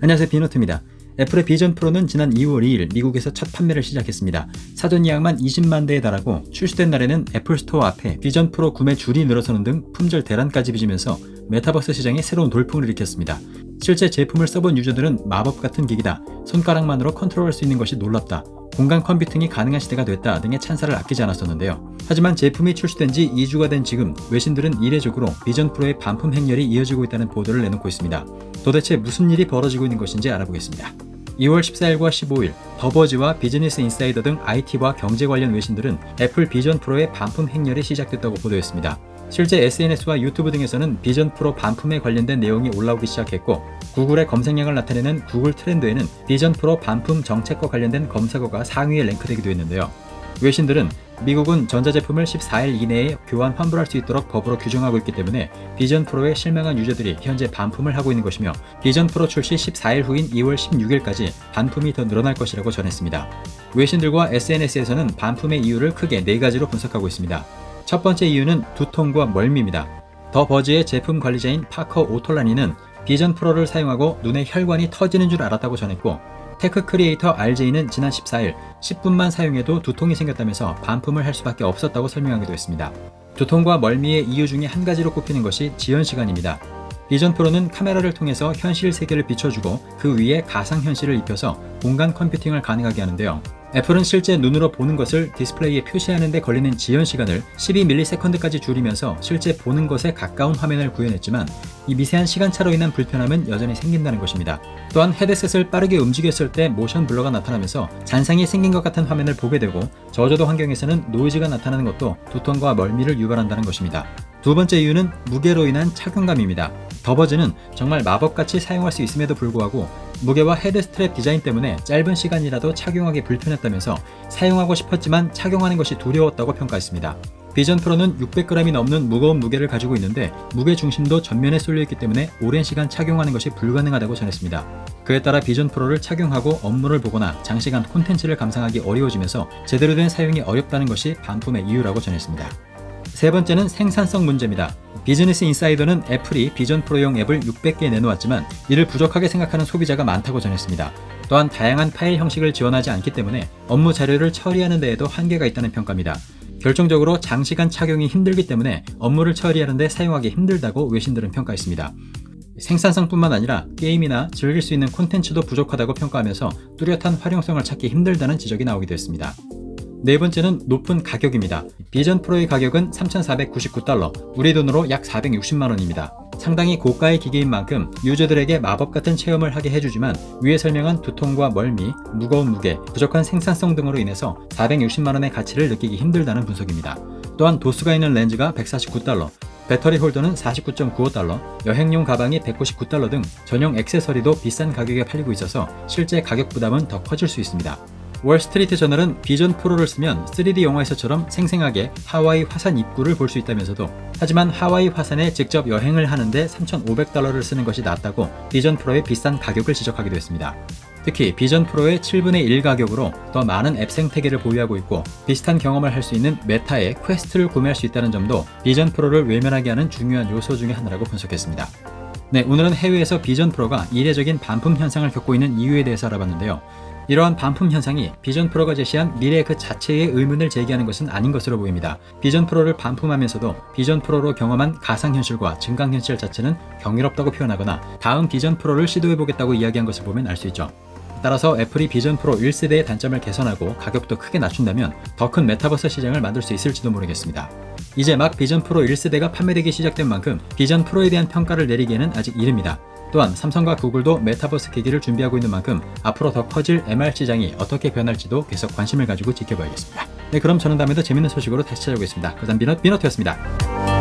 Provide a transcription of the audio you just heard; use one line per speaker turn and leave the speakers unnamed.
안녕하세요, 비노트입니다. 애플의 비전 프로는 지난 2월 2일 미국에서 첫 판매를 시작했습니다. 사전 예약만 20만 대에 달하고 출시된 날에는 애플 스토어 앞에 비전 프로 구매 줄이 늘어서는 등 품절 대란까지 빚으면서 메타버스 시장에 새로운 돌풍을 일으켰습니다. 실제 제품을 써본 유저들은 마법 같은 기기다, 손가락만으로 컨트롤할 수 있는 것이 놀랍다, 공간 컴퓨팅이 가능한 시대가 됐다 등의 찬사를 아끼지 않았었는데요. 하지만 제품이 출시된 지 2주가 된 지금 외신들은 이례적으로 비전 프로의 반품 행렬이 이어지고 있다는 보도를 내놓고 있습니다. 도대체 무슨 일이 벌어지고 있는 것인지 알아보겠습니다. 2월 14일과 15일 더버지와 비즈니스 인사이더 등 IT와 경제 관련 외신들은 애플 비전 프로의 반품 행렬이 시작됐다고 보도했습니다. 실제 SNS와 유튜브 등에서는 비전 프로 반품에 관련된 내용이 올라오기 시작했고, 구글의 검색량을 나타내는 구글 트렌드에는 비전 프로 반품 정책과 관련된 검색어가 상위에 랭크되기도 했는데요. 외신들은 미국은 전자제품을 14일 이내에 교환 환불할 수 있도록 법으로 규정하고 있기 때문에 비전 프로에 실망한 유저들이 현재 반품을 하고 있는 것이며, 비전 프로 출시 14일 후인 2월 16일까지 반품이 더 늘어날 것이라고 전했습니다. 외신들과 SNS에서는 반품의 이유를 크게 4가지로 분석하고 있습니다. 첫 번째 이유는 두통과 멀미입니다. 더 버즈의 제품 관리자인 파커 오톨라니는 비전 프로를 사용하고 눈의 혈관이 터지는 줄 알았다고 전했고, 테크 크리에이터 RJ는 지난 14일 10분만 사용해도 두통이 생겼다면서 반품을 할 수밖에 없었다고 설명하기도 했습니다. 두통과 멀미의 이유 중에 한 가지로 꼽히는 것이 지연 시간입니다. 비전 프로는 카메라를 통해서 현실 세계를 비춰주고 그 위에 가상현실을 입혀서 공간 컴퓨팅을 가능하게 하는데요. 애플은 실제 눈으로 보는 것을 디스플레이에 표시하는 데 걸리는 지연 시간을 12ms까지 줄이면서 실제 보는 것에 가까운 화면을 구현했지만, 이 미세한 시간차로 인한 불편함은 여전히 생긴다는 것입니다. 또한 헤드셋을 빠르게 움직였을 때 모션 블러가 나타나면서 잔상이 생긴 것 같은 화면을 보게 되고, 저조도 환경에서는 노이즈가 나타나는 것도 두통과 멀미를 유발한다는 것입니다. 두 번째 이유는 무게로 인한 착용감입니다. 더버즈는 정말 마법같이 사용할 수 있음에도 불구하고 무게와 헤드 스트랩 디자인 때문에 짧은 시간이라도 착용하기 불편했다면서 사용하고 싶었지만 착용하는 것이 두려웠다고 평가했습니다. 비전 프로는 600g이 넘는 무거운 무게를 가지고 있는데 무게 중심도 전면에 쏠려있기 때문에 오랜 시간 착용하는 것이 불가능하다고 전했습니다. 그에 따라 비전 프로를 착용하고 업무를 보거나 장시간 콘텐츠를 감상하기 어려워지면서 제대로 된 사용이 어렵다는 것이 반품의 이유라고 전했습니다. 세 번째는 생산성 문제입니다. 비즈니스 인사이더는 애플이 비전 프로용 앱을 600개 내놓았지만 이를 부족하게 생각하는 소비자가 많다고 전했습니다. 또한 다양한 파일 형식을 지원하지 않기 때문에 업무 자료를 처리하는 데에도 한계가 있다는 평가입니다. 결정적으로 장시간 착용이 힘들기 때문에 업무를 처리하는 데 사용하기 힘들다고 외신들은 평가했습니다. 생산성뿐만 아니라 게임이나 즐길 수 있는 콘텐츠도 부족하다고 평가하면서 뚜렷한 활용성을 찾기 힘들다는 지적이 나오기도 했습니다. 네 번째는 높은 가격입니다. 비전 프로의 가격은 $3,499, 우리 돈으로 약 460만원입니다. 상당히 고가의 기기인 만큼 유저들에게 마법 같은 체험을 하게 해주지만, 위에 설명한 두통과 멀미, 무거운 무게, 부족한 생산성 등으로 인해서 460만원의 가치를 느끼기 힘들다는 분석입니다. 또한 도수가 있는 렌즈가 $149, 배터리 홀더는 $49.95, 여행용 가방이 $199 등 전용 액세서리도 비싼 가격에 팔리고 있어서 실제 가격 부담은 더 커질 수 있습니다. 월스트리트 저널은 비전 프로를 쓰면 3D 영화에서처럼 생생하게 하와이 화산 입구를 볼 수 있다면서도, 하지만 하와이 화산에 직접 여행을 하는데 $3,500를 쓰는 것이 낫다고 비전 프로의 비싼 가격을 지적하기도 했습니다. 특히 비전 프로의 7분의 1 가격으로 더 많은 앱 생태계를 보유하고 있고 비슷한 경험을 할 수 있는 메타의 퀘스트를 구매할 수 있다는 점도 비전 프로를 외면하게 하는 중요한 요소 중에 하나라고 분석했습니다. 네, 오늘은 해외에서 비전 프로가 이례적인 반품 현상을 겪고 있는 이유에 대해서 알아봤는데요. 이러한 반품 현상이 비전 프로가 제시한 미래 그 자체의 의문을 제기하는 것은 아닌 것으로 보입니다. 비전 프로를 반품하면서도 비전 프로로 경험한 가상현실과 증강현실 자체는 경이롭다고 표현하거나 다음 비전 프로를 시도해보겠다고 이야기한 것을 보면 알 수 있죠. 따라서 애플이 비전 프로 1세대의 단점을 개선하고 가격도 크게 낮춘다면 더 큰 메타버스 시장을 만들 수 있을지도 모르겠습니다. 이제 막 비전 프로 1세대가 판매되기 시작된 만큼 비전 프로에 대한 평가를 내리기에는 아직 이릅니다. 또한 삼성과 구글도 메타버스 기기를 준비하고 있는 만큼 앞으로 더 커질 MR 시장이 어떻게 변할지도 계속 관심을 가지고 지켜봐야겠습니다. 네, 그럼 저는 다음에도 재밌는 소식으로 다시 찾아오겠습니다. 그다음 비너트였습니다.